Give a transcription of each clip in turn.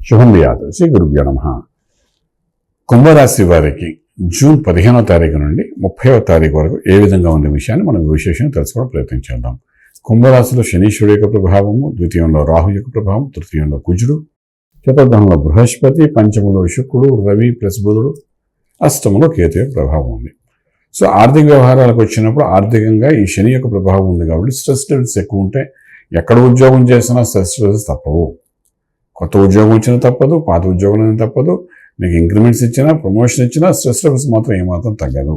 శుభం వ్యాధు శ్రీ గురుభ్యో నమః. కుంభరాశి వారికి జూన్ 15వ తారీఖు నుండి 30వ తారీఖు వరకు ఏ విధంగా ఉండే విషయాన్ని మనం విశేషంగా తెలుసుకోవడం ప్రయత్నం చేద్దాం. కుంభరాశిలో శనీశ్వరుడు యొక్క ప్రభావము, ద్వితీయంలో రాహు యొక్క ప్రభావం, తృతీయంలో కుజుడు, చతుర్థంలో బృహస్పతి, పంచమంలో శుక్రుడు, రవి ప్లస్ బుధుడు, అష్టమంలో కేతు యొక్క ప్రభావం ఉంది. సో ఆర్థిక వ్యవహారాలకు వచ్చినప్పుడు ఆర్థికంగా ఈ శని యొక్క ప్రభావం ఉంది కాబట్టి స్ట్రెస్ లెవెల్స్ ఎక్కువ ఉంటాయి. ఎక్కడ ఉద్యోగం చేసినా స్ట్రెస్ లెవెల్స్ తప్పవు. కొత్త ఉద్యోగం ఇచ్చినా తప్పదు, పాత ఉద్యోగం తప్పదు, మీకు ఇంక్రిమెంట్స్ ఇచ్చినా ప్రమోషన్ ఇచ్చినా స్ట్రెస్ లెవెల్స్ మాత్రం ఏమాత్రం తగ్గదు.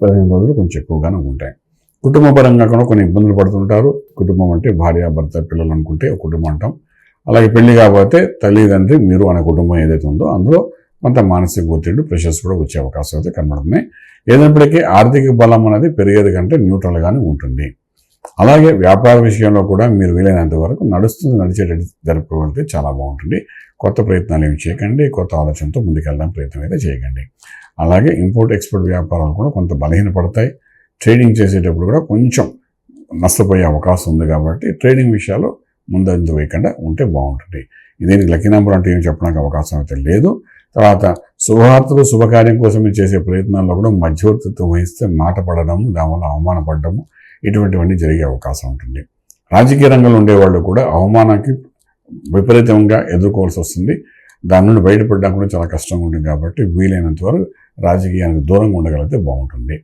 15 రోజులు కొంచెం ఎక్కువగానే ఉంటాయి. కుటుంబ పరంగా కూడా కొన్ని ఇబ్బందులు పడుతుంటారు. కుటుంబం అంటే భార్య భర్త పిల్లలు అనుకుంటే ఒక కుటుంబం అంటాం. అలాగే పెళ్లి కాకపోతే తల్లిదండ్రి మీరు అనే కుటుంబం ఏదైతే ఉందో అందులో కొంత మానసిక ఒత్తిడి ప్రెషర్స్ కూడా వచ్చే అవకాశం అయితే కనబడుతున్నాయి. ఏదైనప్పటికీ ఆర్థిక బలం అనేది పెరిగేది కంటే న్యూట్రల్గానే ఉంటుంది. అలాగే వ్యాపార విషయంలో కూడా మీరు వీలైనంత వరకు నడిచేటట్టు జరుపుకోగలిగితే చాలా బాగుంటుంది. కొత్త ప్రయత్నాలు ఏమి చేయకండి, కొత్త ఆలోచనతో ముందుకెళ్ళడం ప్రయత్నం అయితే చేయకండి. అలాగే ఇంపోర్ట్ ఎక్స్పోర్ట్ వ్యాపారాలు కూడా కొంత బలహీనపడతాయి. ట్రేడింగ్ చేసేటప్పుడు కూడా కొంచెం నష్టపోయే అవకాశం ఉంది కాబట్టి ట్రేడింగ్ విషయాల్లో ముందంజ వేయకుండా ఉంటే బాగుంటుంది. దీనికి లక్కీ నెంబర్ అంటే ఏం చెప్పడానికి అవకాశం అయితే లేదు. తర్వాత శుభవార్తలు శుభకార్యం కోసం మీరు చేసే ప్రయత్నాల్లో కూడా మధ్యవర్తిత్వం వహిస్తే మాట పడడము, దానివల్ల అవమానపడడము ఇటువంటివన్నీ జరిగే అవకాశం ఉంటుంది. రాజకీయ రంగంలో ఉండేవాళ్ళు కూడా అవమానానికి విపరీతంగా ఎదుర్కోవాల్సి వస్తుంది. దాని నుండి బయటపడడం కూడా చాలా కష్టంగా ఉంటుంది కాబట్టి వీలైనంత వరకు రాజకీయానికి దూరంగా ఉండగలిగితే బాగుంటుంది.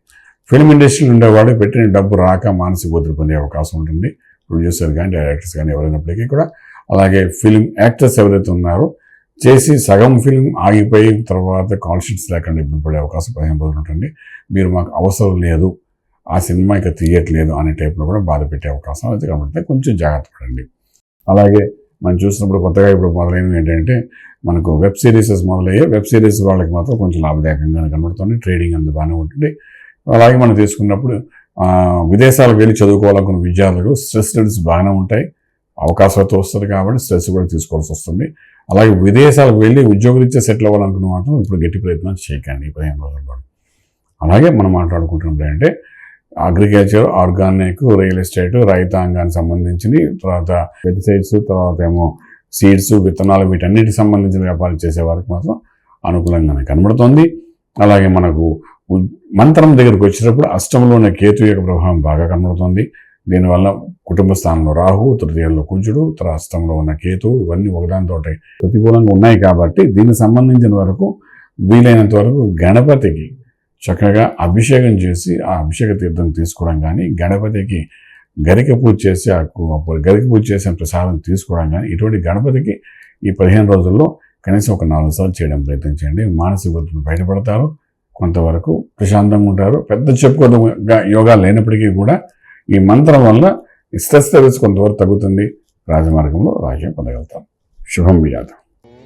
ఫిల్మ్ ఇండస్ట్రీలో ఉండేవాళ్ళు పెట్టిన డబ్బు రాక మానసిక ఒత్తిడి పొందే అవకాశం ఉంటుంది. ప్రొడ్యూసర్ కానీ డైరెక్టర్స్ కానీ ఎవరైనప్పటికీ కూడా. అలాగే ఫిల్మ్ యాక్టర్స్ ఎవరైతే ఉన్నారో చేసి సగం ఫిల్మ్ ఆగిపోయి తర్వాత కాల్ షీట్స్ లేకుండా ఇబ్బంది పడే అవకాశం 15 రోజులు ఉంటుంది. మీరు మాకు అవసరం లేదు, ఆ సినిమా ఇక తీయట్లేదు అనే టైప్లో కూడా బాధ పెట్టే అవకాశం అయితే కనబడితే కొంచెం జాగ్రత్త పడండి. అలాగే మనం చూసినప్పుడు కొత్తగా ఇప్పుడు మొదలైనవి ఏంటంటే మనకు వెబ్ సిరీసెస్ మొదలయ్యాయి. వెబ్ సిరీస్ వాళ్ళకి మాత్రం కొంచెం లాభదాయకంగా కనబడుతుంది. ట్రేడింగ్ అంత బాగానే ఉంటుంది. అలాగే మనం తీసుకున్నప్పుడు విదేశాలకు వెళ్ళి చదువుకోవాలనుకున్న విద్యార్థులకు స్ట్రెస్ లెవెల్స్ బాగానే ఉంటాయి. అవకాశాలతో వస్తుంది కాబట్టి స్ట్రెస్ కూడా తీసుకోవాల్సి వస్తుంది. అలాగే విదేశాలకు వెళ్ళి ఉద్యోగరీత్యా సెటిల్ అవ్వాలనుకున్న మాత్రం ఇప్పుడు గట్టి ప్రయత్నాలు చేయకండి 15 రోజుల పాటు. అలాగే మనం మాట్లాడుకుంటున్నప్పుడు అంటే అగ్రికల్చర్, ఆర్గానిక్, రియల్ ఎస్టేట్, రైతాంగానికి సంబంధించిన తర్వాత పెస్టిసైడ్స్, తర్వాత ఏమో సీడ్స్, విత్తనాలు వీటన్నిటికి సంబంధించిన వ్యాపారం చేసే వారికి మాత్రం అనుకూలంగానే కనబడుతుంది. అలాగే మనకు మంత్రం దగ్గరికి వచ్చేటప్పుడు అష్టంలో ఉన్న కేతు యొక్క ప్రభావం బాగా కనబడుతుంది. దీనివల్ల కుటుంబ స్థానంలో రాహు, తృతీయంలో కుజుడు, అష్టంలో ఉన్న కేతు ఇవన్నీ ఒకదానితో ప్రతికూలంగా ఉన్నాయి కాబట్టి దీనికి సంబంధించిన వరకు వీలైనంత వరకు గణపతికి చక్కగా అభిషేకం చేసి ఆ అభిషేక తీర్థం తీసుకోవడం కానీ, గణపతికి గరిక పూజ చేసి గరిక పూజ చేసిన ప్రసాదం తీసుకోవడం కానీ ఇటువంటి గణపతికి ఈ 15 రోజుల్లో కనీసం ఒక 4 సార్లు చేయడం ప్రయత్నం చేయండి. మానసిక ఒత్తిడి బయటపడతారు, కొంతవరకు ప్రశాంతంగా ఉంటారు. పెద్ద చెప్పుకోవడం యోగా లేనప్పటికీ కూడా ఈ మంత్రం వల్ల స్ట్రెస్ లెవెల్స్ కొంతవరకు తగ్గుతుంది. రాజమార్గంలో రాజ్యం పొందగలుగుతాం. శుభం వ్యాధం.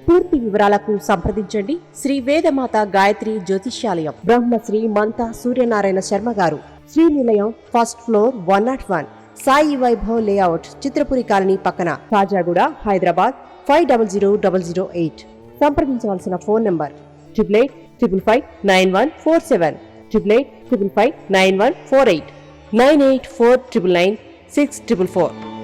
పూర్తి వివరాలకు సంప్రదించండి శ్రీ వేదమాత గాయత్రి జ్యోతిష్యాలయం, బ్రహ్మశ్రీ మంతా సూర్యనారాయణ శర్మ గారు, Srinilayam, first floor, 101, Sai Vaibhav layout, Chitrapuri colony పక్కన, కాజాగూడ, హైదరాబాద్ 500008. సంప్రదించవలసిన ఫోన్ నంబర్ 8855559147, 8855559148, 9849996644.